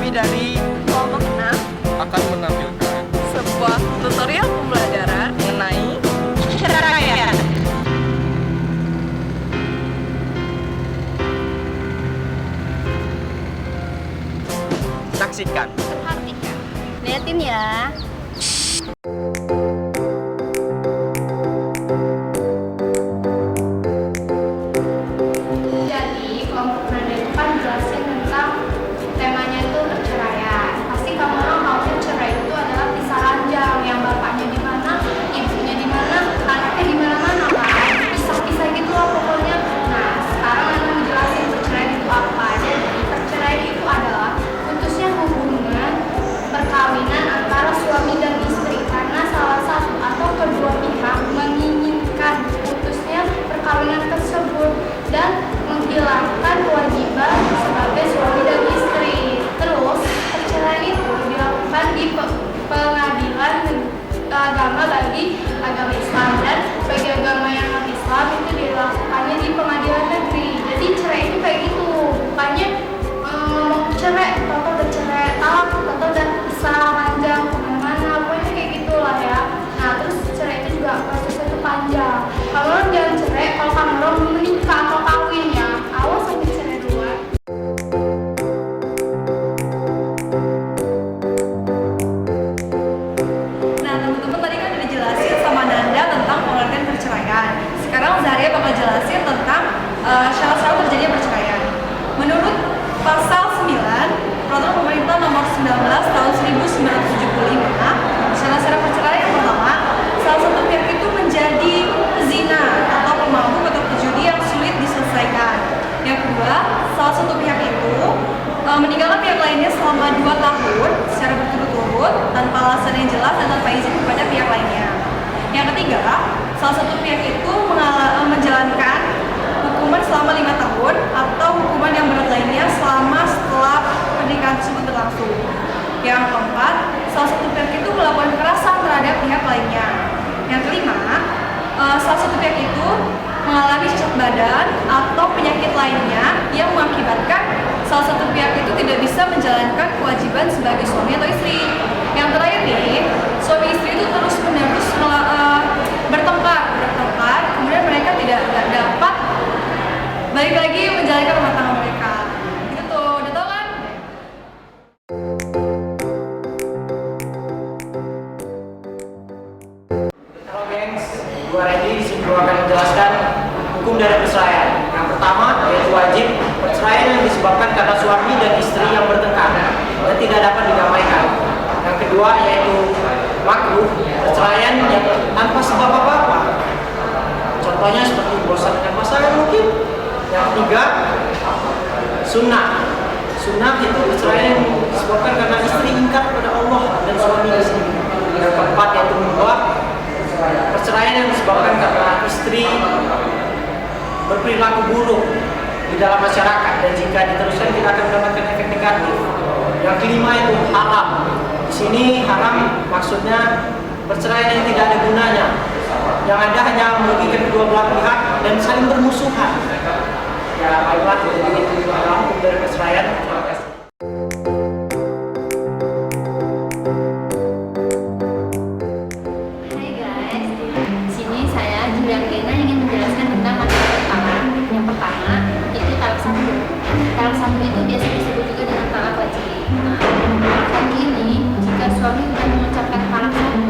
Kami dari kelompok 6 akan menampilkan sebuah tutorial pembelajaran mengenai perceraian. saksikan. Perhatikan. Liatin ya. Jadi kelompok nada itu kan jelasin tentang temanya itu perceraian. Pasti kamu orang tahu cerai itu adalah pisah ranjang yang bapaknya di mana, ibunya di mana, anaknya di mana-mana kan. Pisah-pisah gitu lah pokoknya. Nah, sekarang Nana menjelasin perceraian itu apa. Jadi perceraian itu adalah putusnya hubungan perkawinan antara suami dan istri karena salah satu atau kedua pihak menginginkan putusnya perkawinan tersebut dan menghilangkan kewajiban sebagai suami dan istri. Terus perceraian itu dilakukan di pengadilan agama bagi agama Islam, dan bagi agama yang non Islam itu dilakukannya di pengadilan negeri. Jadi cerai itu kayak gitu, bukannya mau cerai atau bercerai talak atau dan pisah ranjang kemana-mana, pokoknya kayak gitulah ya. Nah terus cerai itu juga prosesnya itu panjang. Kalau orang jangan cerai kalau kamu orang belum menikah atau kawin ya, awas sampai cerai duluan. Nah, teman-teman tadi kan udah dijelasin sama Nanda tentang pengertian perceraian. Sekarang Zaria bakal jelasin tentang syarat-syarat terjadinya perceraian. Menurut pasal 9 Peraturan Pemerintah Nomor 19 Tahun 1975, syarat-syarat perceraian yang pertama, salah satu pihak itu menjadi pezina atau pemabuk atau pejudi yang sulit diselesaikan. Yang kedua, salah satu pihak itu meninggalkan pihak lainnya selama 2 tahun secara berturut-turut tanpa alasan yang jelas dan tanpa izin kepada pihak lainnya. Yang ketiga, salah satu pihak itu menjalankan hukuman selama 5 tahun atau hukuman yang berat lainnya selama setelah pernikahan tersebut berlangsung. Yang keempat, salah satu pihak itu melakukan kekerasan terhadap pihak lainnya. Yang kelima, salah satu pihak itu mengalami cacat badan atau penyakit lainnya yang mengakibatkan salah satu pihak itu tidak bisa menjalankan kewajiban sebagai suami atau istri. Yang terakhir nih, suami istri itu terus-menerus bertengkar, kemudian mereka tidak dapat balik lagi menjalankan rumah tangga mereka. Gitu tuh, udah tau kan? Halo gengs, gue Randy. Di sini gue akan menjelaskan hukum dari perceraian. Yang pertama yaitu wajib perceraian yang disebabkan karena suami dan istri yang bertengkar dan tidak dapat didamaikan. Yang kedua yaitu makruh, perceraian yang tanpa sebab apa-apa. Contohnya seperti bosan dengan pasangan mungkin. Yang ketiga sunnah. Sunnah itu perceraian yang disebabkan karena istri ingkar kepada Allah dan suaminya sendiri. Yang keempat yaitu mubah, perceraian yang disebabkan karena istri berperilaku buruk di dalam masyarakat dan jika diteruskan kita akan mendapatkan efek negatif. Yang kelima itu haram. Di sini haram maksudnya perceraian yang tidak ada gunanya, yang ada hanya merugikan kedua belah pihak dan saling bermusuhan. Ya baiklah, jadi itu adalah hukum dari perceraian. Terima kasih. Hai guys, di sini saya Juliana ingin menjelaskan tentang materi pertama. Yang pertama itu talak satu. Talak satu itu biasa disebut juga dengan talak wajib. Nah, talak ini jika suami sudah mengucapkan talak satu,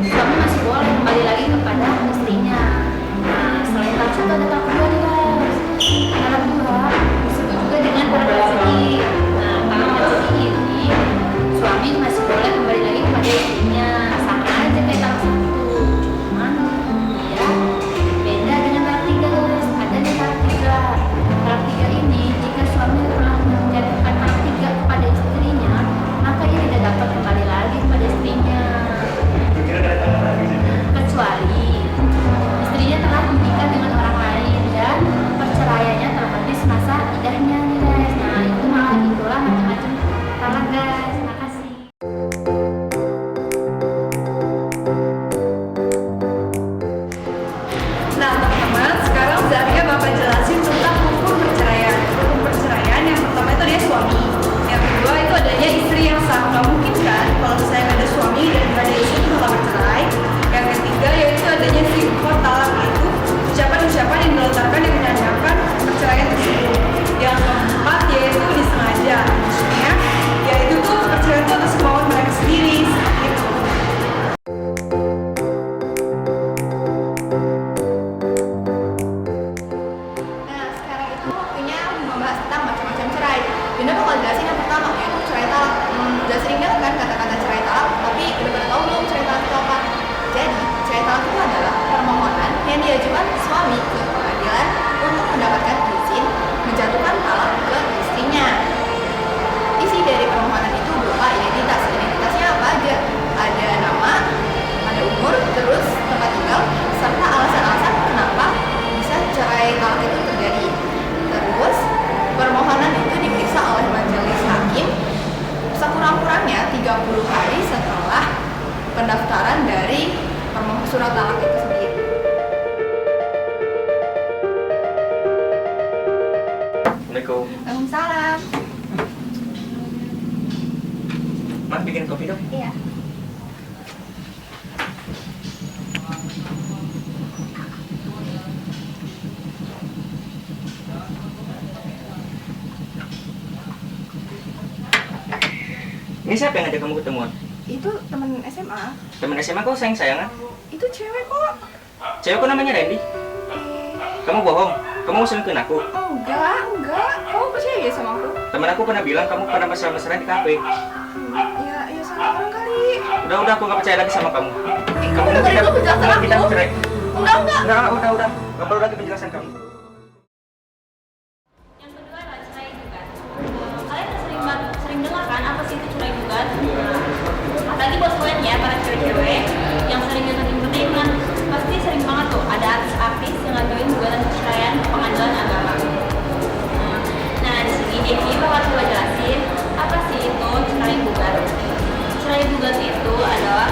suami masih boleh kembali lagi kepada istrinya. Nah, selain talak satu ada talak dua nih guys. Talak dua membahas tentang macam-macam cerai. Bunda bakal jelasin yang pertama, yaitu cerai talak. Udah sering dengar kan kata-kata cerai talak, tapi udah pada tahu belum cerai talak itu apa? Jadi, cerai talak itu adalah permohonan yang diajukan suami ke pengadilan untuk mendapatkan izin menjatuhkan talak ke istrinya. Isi dari permohonan itu berupa identitas. Identitasnya apa aja? Ada nama, ada umur, terus tempat tinggal, serta alasan-alasan kenapa bisa cerai talak itu terjadi. Terus, permohonan itu diperiksa oleh majelis hakim sekurang-kurangnya 30 hari setelah pendaftaran dari surat talak itu sendiri. Assalamualaikum. Waalaikumsalam. Mas bikin kopi dong. Iya. Ini siapa yang ngajak kamu ketemuan? Itu teman SMA. Temen SMA kok sayang-sayangan? Itu cewek kok. Cewek kok namanya Randy? Kamu bohong? Kamu mau selingkuhin aku? Oh, enggak. Kamu percaya ya sama aku? Temen aku pernah bilang kamu pernah mesra-mesraan di kafe. Ya sama orang kali. Udah, aku gak percaya lagi sama kamu. Kamu dengerin dulu penjelasan kita aku. cerai. Enggak. Udah. Gak perlu lagi penjelasan kamu. Yang kedua adalah cerai gugat. Kalian sering dengar kan apa sih itu cerai gugat? Apalagi buat kalian ya, para cewek-cewek yang sering nonton entertainment, pasti sering banget tuh ada artis-artis yang ngajuin gugatan perceraian ke pengadilan agama. Nah, di sini Devi bakal coba jelasin apa sih itu cerai gugat. Cerai gugat itu adalah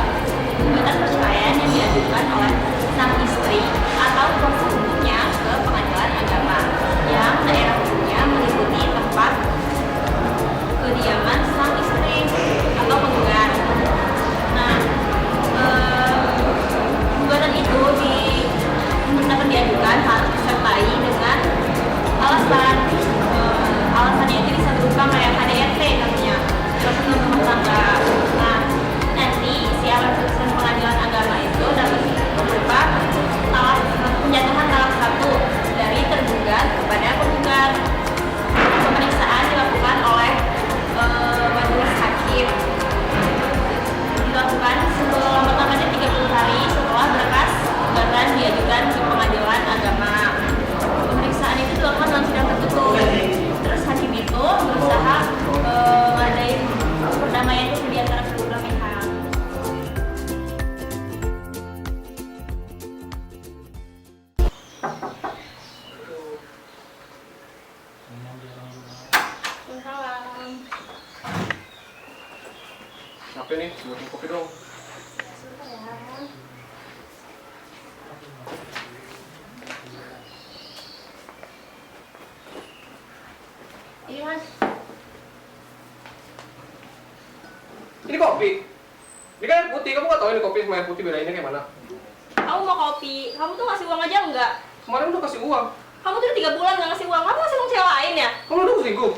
gugatan perceraian yang diajukan oleh sang istri atau kuasa hukumnya ke pengadilan agama yang daerah hukumnya meliputi tempat kediaman sang istri atau penggugat. Nah, gugatan itu dapat diajukan harus disertai dengan alasannya itu bisa berupa kayak KDRT namanya, kekerasan rumah tangga. Nah, nanti si alat putusan pengadilan agama itu dapat berupa penjatuhan talak satu dari tergugat kepada penggugat. Pemeriksaan dilakukan oleh majelis hakim. Dilakukan selambat-lambatnya 30 hari setelah berkas gugatan diajukan ke pengadilan agama. Pemeriksaan itu dilakukan dalam sidang tertutup. Terus hakim itu berusaha ngadain perdamaian itu di antara kedua belah pihak. Apa nih? Buatin kopi dong. Ini mas, Ini kopi. Ini kan air putih. Kamu nggak tahu ini kopi sama air putih bedainnya kayak mana? kamu mau kopi? Kamu tuh ngasih uang aja enggak? Kemarin udah kasih uang. Kamu tuh udah 3 bulan nggak ngasih uang. Kamu masih mau cewek lain ya? Kamu udah selingkuh.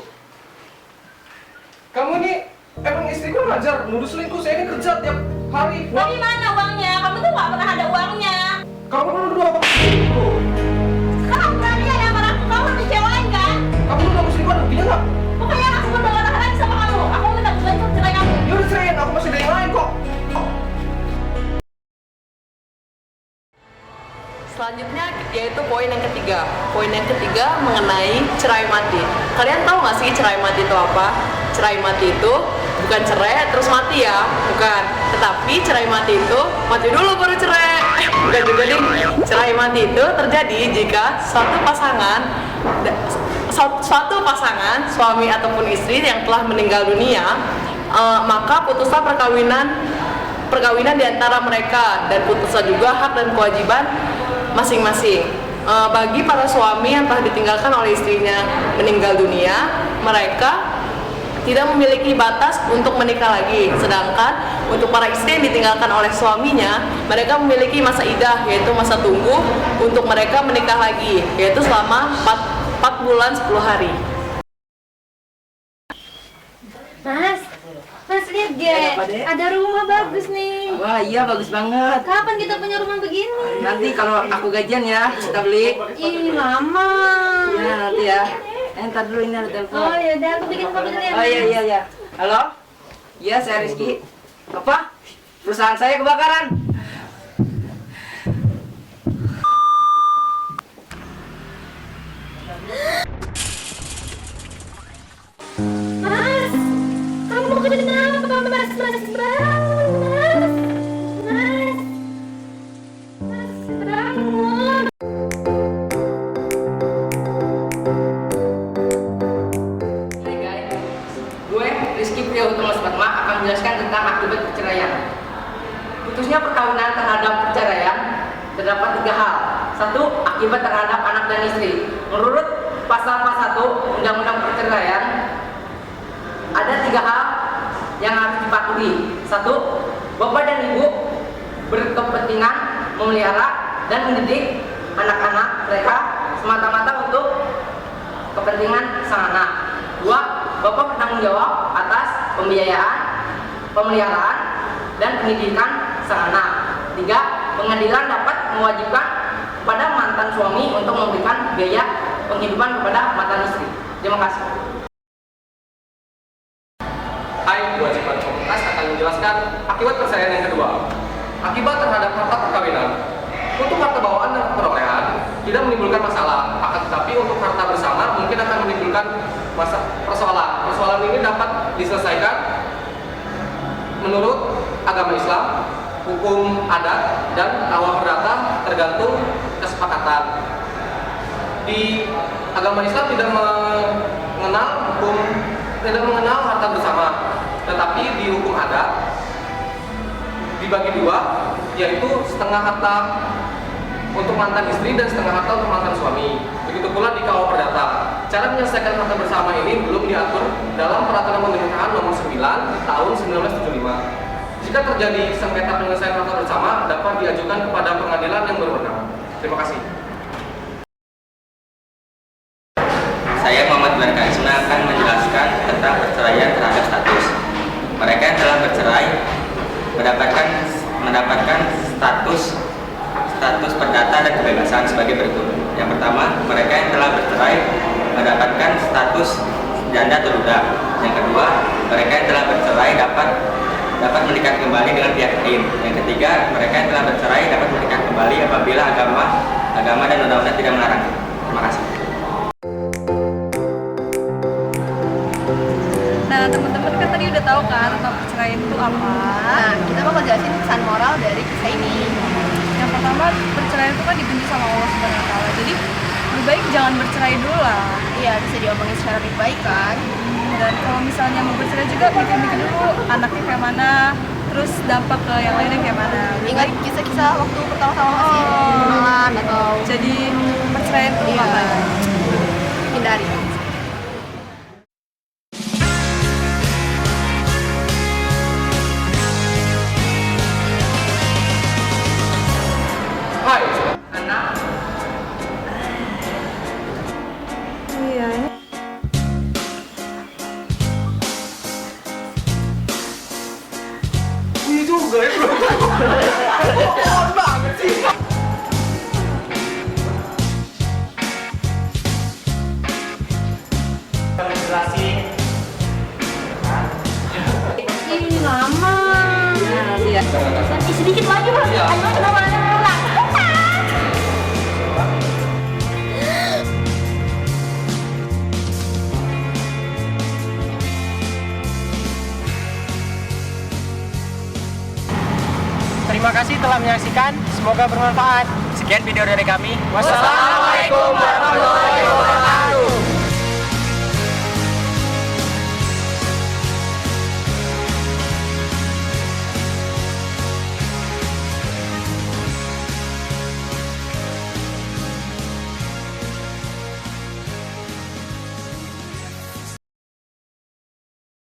Kamu ini emang istri kurang ajar. Nuduh selingkuh. Saya ini kerja tiap hari. Tapi mana uangnya? Kamu tuh nggak pernah ada uangnya. Kamu nuduh aku selingkuh. Sekarang berani ya sama aku. Kamu harus cewek lain kan? Kamu nuduh aku selingkuh. Ada buktinya nggak? Pokoknya aku udah gak tahan lagi sama kamu. Aku minta bulan cerai kamu. Ya udah ceraiin. Aku masih ada yang lain kok. Selanjutnya yaitu poin yang ketiga. Poin yang ketiga mengenai cerai mati. Kalian tahu nggak sih cerai mati itu apa? Cerai mati itu bukan cerai terus mati ya, bukan. Tetapi cerai mati itu mati dulu baru cerai. Bukan juga nih. Cerai mati itu terjadi jika suatu pasangan suami ataupun istri yang telah meninggal dunia, maka putuslah perkawinan di antara mereka dan putuslah juga hak dan kewajiban masing-masing. Bagi para suami yang telah ditinggalkan oleh istrinya meninggal dunia, mereka tidak memiliki batas untuk menikah lagi. Sedangkan untuk para istri yang ditinggalkan oleh suaminya, mereka memiliki masa iddah, yaitu masa tunggu untuk mereka menikah lagi, yaitu selama 4 bulan 10 hari. Mas lihat Ge, ada rumah bagus nih. Wah iya bagus banget. Kapan kita punya rumah begini? Nanti kalau aku gajian ya kita beli. Ih lama. Ya nanti ya. Entar dulu ini ada telepon. Oh yaudah, aku bikin kopi dulu ya. Oh iya. Halo? Iya, saya Rizky. Apa? Perusahaan saya kebakaran. Mas, kamu mau kenapa? Mas, bangun. Mas, bangun. Hai guys, gue Rizky Priyautama Subatma akan menjelaskan tentang akibat perceraian. Putusnya perkawinan terhadap perceraian terdapat 3 hal. 1. Akibat terhadap anak dan istri. Menurut pasal 41 Undang-Undang Perceraian, ada 3 hal yang harus dipatuhi. 1. Bapak dan ibu berkepentingan memelihara dan mendidik anak-anak mereka semata-mata untuk kepentingan sang anak. 2. Bapak bertanggung jawab atas pembiayaan, pemeliharaan, dan pendidikan sang anak. 3. Pengadilan dapat mewajibkan kepada mantan suami untuk memberikan biaya penghidupan kepada mantan istri. Terima kasih. Hai, kewajiban komunitas akan menjelaskan akibat perceraian yang kedua. Akibat terhadap harta perkawinan. Untuk harta bawaan dan perolehan tidak menimbulkan masalah, akan tetapi untuk harta bersama mungkin akan menimbulkan persoalan. Persoalan ini dapat diselesaikan menurut agama Islam, hukum adat, dan tawa perdata tergantung kesepakatan. Di agama Islam tidak mengenal harta bersama, tetapi di hukum adat dibagi 2, yaitu setengah harta untuk mantan istri dan setengah harta untuk mantan suami. Begitu pula di KUA Perdata. Cara menyelesaikan harta bersama ini belum diatur dalam Peraturan Pemerintahan Nomor 9 Tahun 1975. Jika terjadi sengketa penyelesaian harta bersama, dapat diajukan kepada pengadilan yang berwenang. Terima kasih. Saya Muhammad Berkaisna akan menjelaskan tentang perceraian terhadap status. Mereka yang telah bercerai mendapatkan status perdata dan kebebasan sebagai berikut. Yang pertama, mereka yang telah bercerai mendapatkan status janda atau duda. Yang kedua, mereka yang telah bercerai dapat menikah kembali dengan pihak lain. Yang ketiga, mereka yang telah bercerai dapat menikah kembali apabila agama dan undang-undang tidak melarang. Terima kasih. Nah, teman-teman kan tadi udah tahu kan tentang perceraian itu apa. Nah, kita mau ngejelasin pesan moral dari kisah ini. Yang pertama, perceraian itu kan dibenci sama Allah Subhanahu wa Ta'ala. Jadi, lebih baik jangan bercerai dulu lah. Iya, bisa diomongin secara baik-baik kan. Dan kalau misalnya mau bercerai juga mikir-mikir dulu anaknya kayak mana, terus dampak ke yang lainnya kayak mana. Ingat kisah-kisah waktu pertama-tama masih kenalan atau Jadi perceraian itu iya, apa? hindari. Hai, Anak. Iya, ini ini juga ya bro. Mohon banget sih. Menjelasin. Ini lama. nah, iya. Nanti sedikit lagi bro. Iya. Ayo kenapa ada ulang? Terima kasih telah menyaksikan. Semoga bermanfaat. Sekian video dari kami. Wassalamualaikum warahmatullahi wabarakatuh.